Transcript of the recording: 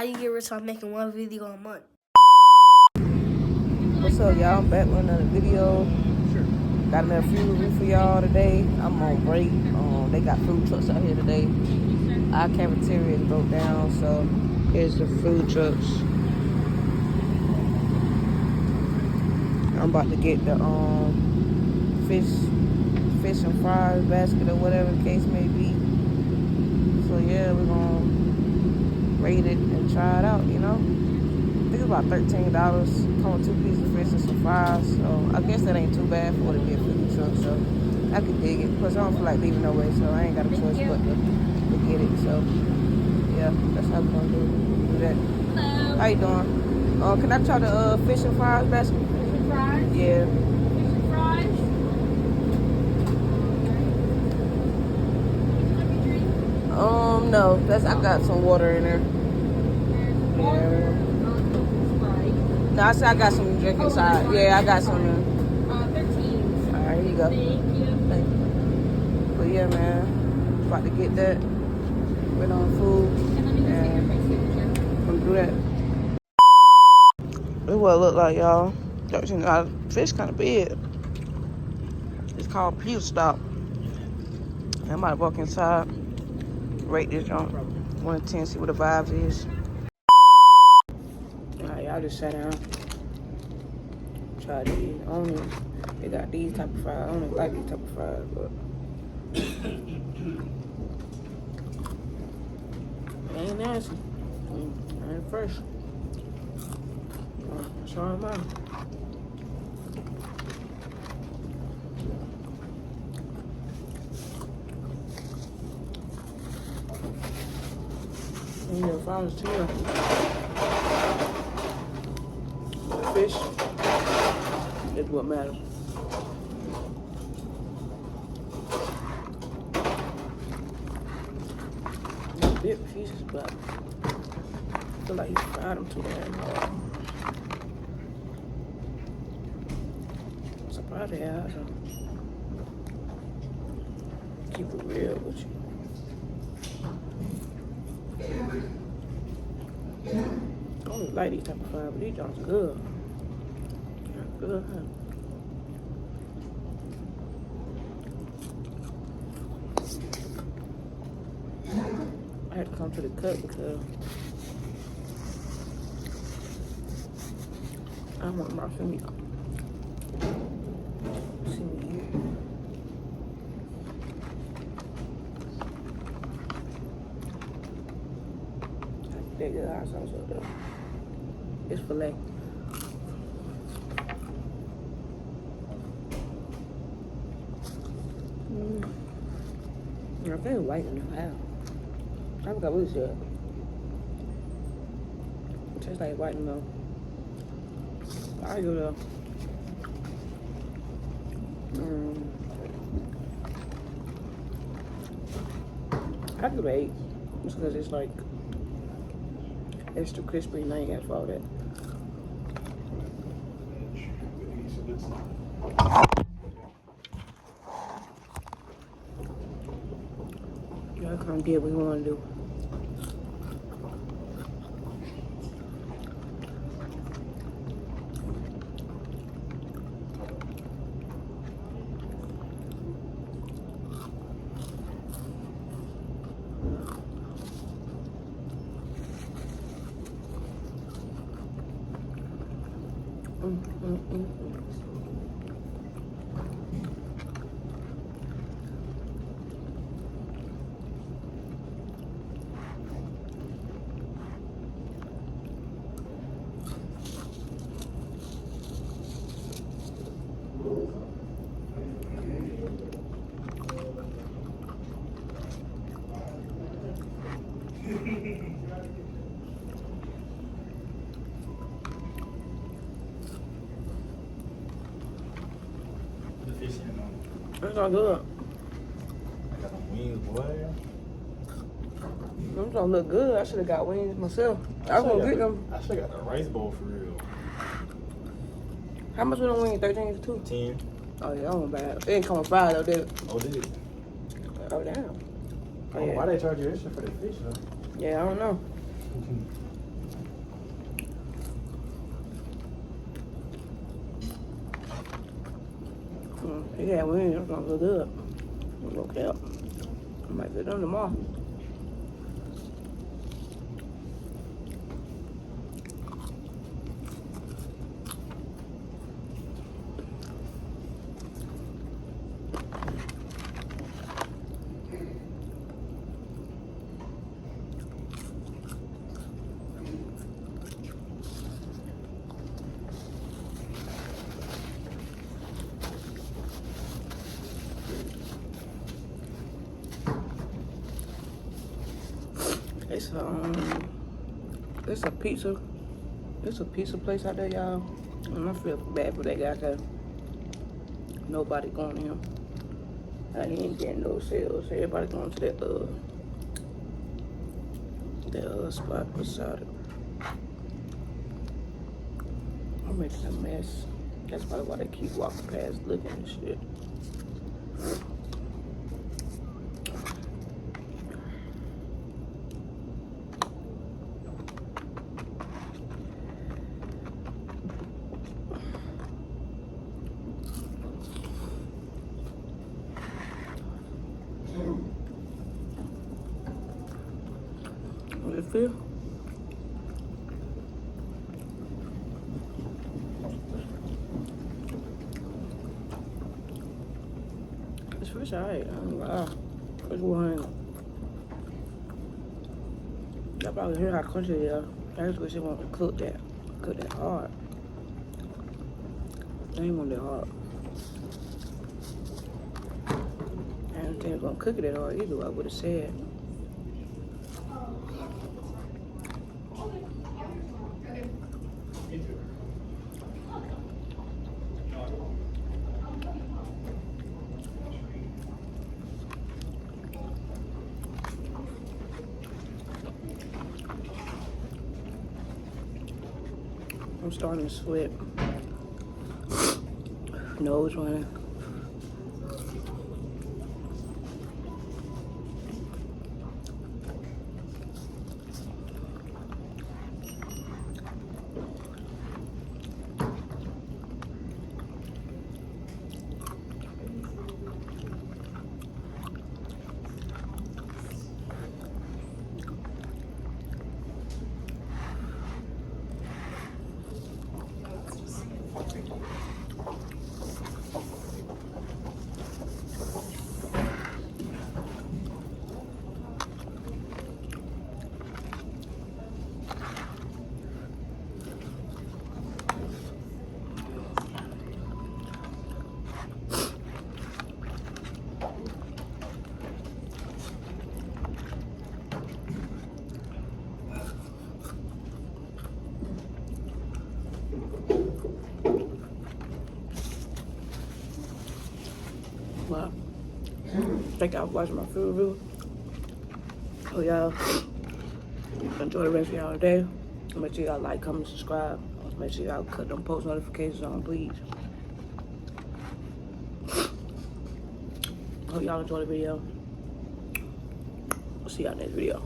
How you get rich off making one video a month? What's up, y'all? I'm back with another video. Got another food review for y'all today. I'm on break. They got food trucks out here today. Our cafeteria is broke down, so here's the food trucks. I'm about to get the fish and fries basket or whatever the case may be. So yeah, we're gonna rate it and try it out, you know. I think it's about $13. Come with 2 pieces of fish and some fries. So I guess that ain't too bad for what it be a food truck. So I can dig it. Plus I don't feel like leaving no way, so I ain't got a choice but to get it. So yeah, that's how we're gonna do that. Hello. How you doing? Can I try the fish and fries basket? Fish and fries? Yeah. Fish and fries? No. I got some water in there. Water? Yeah. No, I said I got some drink inside. Yeah, I got some. 13. All right, here you go. Thank you. Thank you. But yeah, man, about to get that. Wait on food. And let me just get your face signature. Come do that. This is what it look like, y'all. Fish kind of big. It's called Pita Stop. I might walk inside, rate this junk 1 to 10, see what the vibes is. Alright, y'all just sat down. Try these. They got these type of fries. I don't like these type of fries, but it ain't nasty. It ain't fresh. That's all I'm out. And if I was here, the fish is what matters. They're big pieces, but I feel like you fried them too damn hard. I'm surprised they have some. Keep it real with you. I don't like these type of fries, but these joints good. They're good, huh? I had to come to the cut because I want my family. See me here. That good hot sauce up there. It's filet. I think it's white in the house. I forgot what it said. It tastes like white in the milk. I go though. I give it 8. Just because it's like extra crispy and I ain't got all that. Y'all come get what we want to do. That's not good. I got some wings, boy. Them don't look good. I should have got wings myself. I was gonna get them. I should have got the rice bowl for real. How much was them wings? 13 for 2? 10. Oh yeah, that one bad. It didn't come with fries though, did it? Oh, did it? Oh damn. Oh, yeah. Why they charge you extra for the fish, though? Yeah, I don't know. Yeah, wings. It's gonna look good. Okay. I might get them tomorrow. It's a pizza. It's a pizza place out there, y'all. And I feel bad for that guy, cause nobody going to him. He ain't getting no sales. Everybody going to that spot beside it. I'm making a mess. That's probably why they keep walking past looking and shit. What it feel? It's fish alright. Wow. It's one. Y'all probably hear how crunchy it is. I just wish they want to cook that hard. They ain't want that hard. I didn't think they were gonna cook it that hard either. I would have said. I'm starting to sweat. Nose running. Well, thank y'all for watching my food review. Hope y'all enjoy the rest of y'all day. Make sure y'all like, comment, subscribe. Make sure y'all cut them post notifications on, please. Hope y'all enjoy the video. See y'all next video.